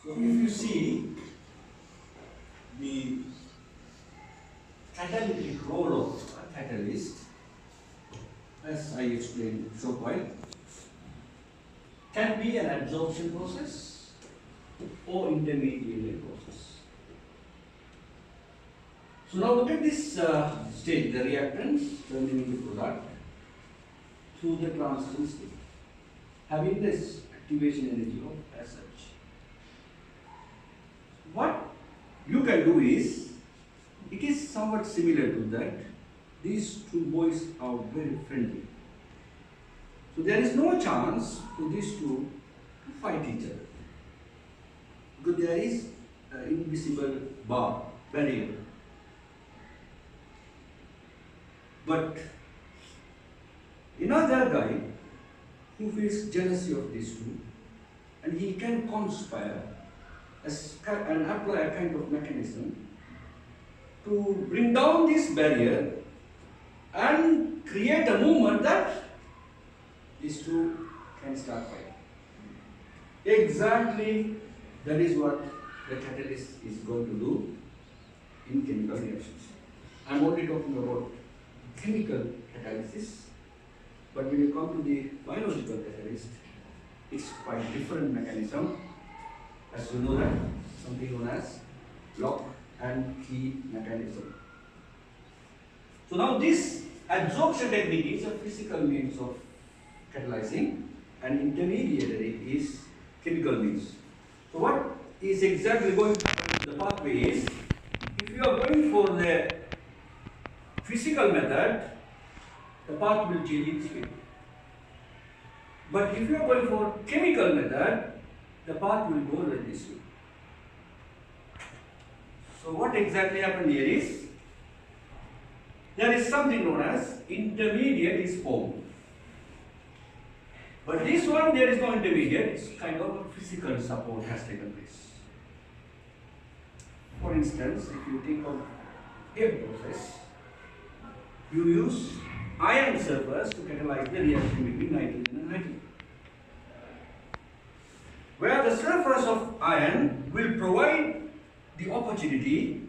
So if you see the catalytic role of a catalyst, as I explained so far, can be an adsorption process or intermediate process. So now look at this state, the reactants turning into product through the transition state, having this activation energy of as such. What you can do is, it is somewhat similar to that. These two boys are very friendly. So there is no chance for these two to fight each other, because there is an invisible barrier. But another guy who feels jealousy of these two, and he can conspire and apply a kind of mechanism to bring down this barrier and create a movement that these two can start fighting. Exactly that is what the catalyst is going to do in chemical reactions. I am only talking about chemical catalysis, but when you come to the biological catalyst, it's quite different mechanism. As you know that, something known as lock and key mechanism. So now this adsorption technique is a physical means of catalyzing, and intermediary is chemical means. So what is exactly going the pathway is, if you are going for the physical method, the path will change in speed. But if you are going for chemical method, the path will go like this way. So what exactly happened here is, there is something known as intermediate is formed. But this one, there is no intermediate, it's kind of a physical support has taken place. For instance, if you think of a process, you use iron sulfurs to catalyze the reaction between nitrogen and hydrogen, where the sulfurs of iron will provide the opportunity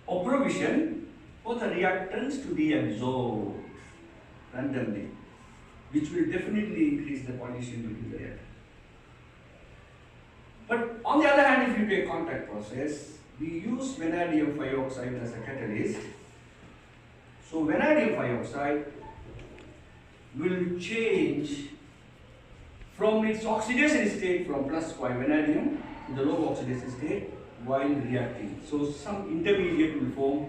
or provision for the reactants to be absorbed randomly, which will definitely increase the pollution between the reactants. But on the other hand, if you take contact process, we use vanadium dioxide as a catalyst. So vanadium dioxide will change from its oxidation state from +5 vanadium to the low oxidation state while reacting. So some intermediate will form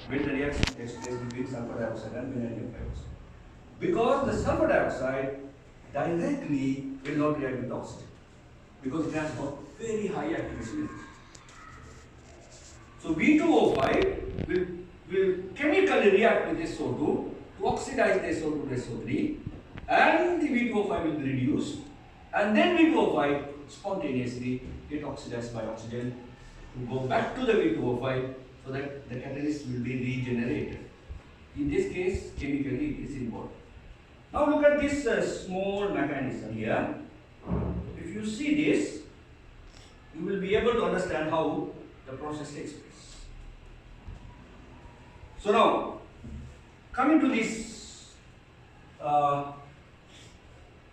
when the reaction takes place between sulfur dioxide and vanadium dioxide. Because the sulfur dioxide directly will not react with oxygen, because it has got very high activation energy. So V2O5 will chemically react with SO2 to oxidize the SO2 to SO3, and the V2O5 will be reduced, and then V2O5 spontaneously get oxidized by oxygen to go back to the V2O5, so that the catalyst will be regenerated. In this case, chemically it is involved. Now look at this small mechanism here. If you see this, you will be able to understand how the process takes place. So now, coming to this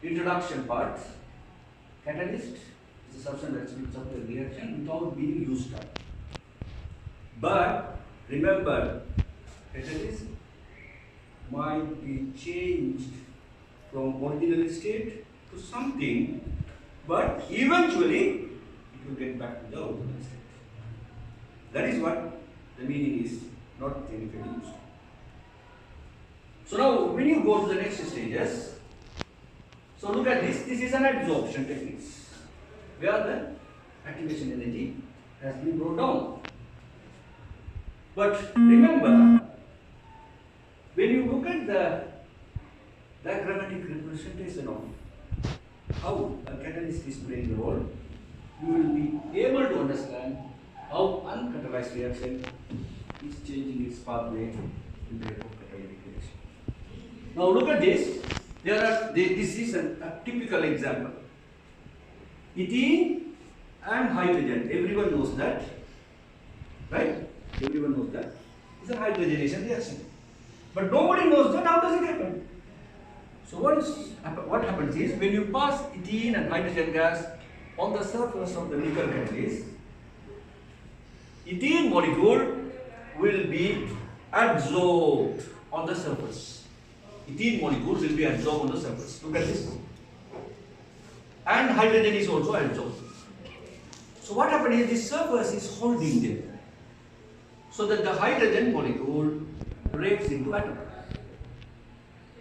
introduction part, catalyst is a substance that speeds up the reaction without being used up. But remember, catalyst might be changed from original state to something, but eventually it will get back to the original state. That is what the meaning is, not chemically used. So now, when you go to the next stages, so look at this. This is an adsorption technique, where the activation energy has been brought down. But remember, when you look at the diagrammatic representation of how a catalyst is playing the role, you will be able to understand how uncatalyzed reaction is changing its pathway in the catalytic reaction. Now look at this. This is a typical example. Ethene and hydrogen. Everyone knows that, right? Everyone knows that. It's a hydrogenation reaction. But nobody knows that how does it happen. So what happens is when you pass ethene and hydrogen gas on the surface of the nickel catalyst, ethene molecule will be absorbed on the surface. Ethene molecule will be absorbed on the surface. Look at this. And hydrogen is also absorbed. So what happens is this surface is holding them, so that the hydrogen molecule breaks into atom.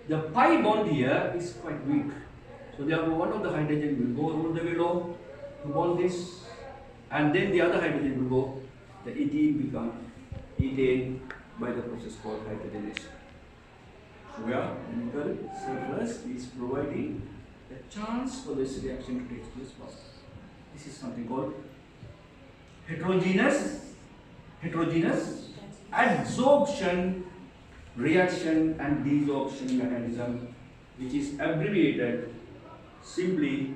The pi bond here is quite weak. So therefore one of the hydrogen will go all the way low to bond this, and then the other hydrogen will go. The ethene become ethane by the process called hydrogenation. So where nickel surface is providing a chance for this reaction to take place first. This is something called heterogeneous adsorption reaction and desorption mechanism, which is abbreviated simply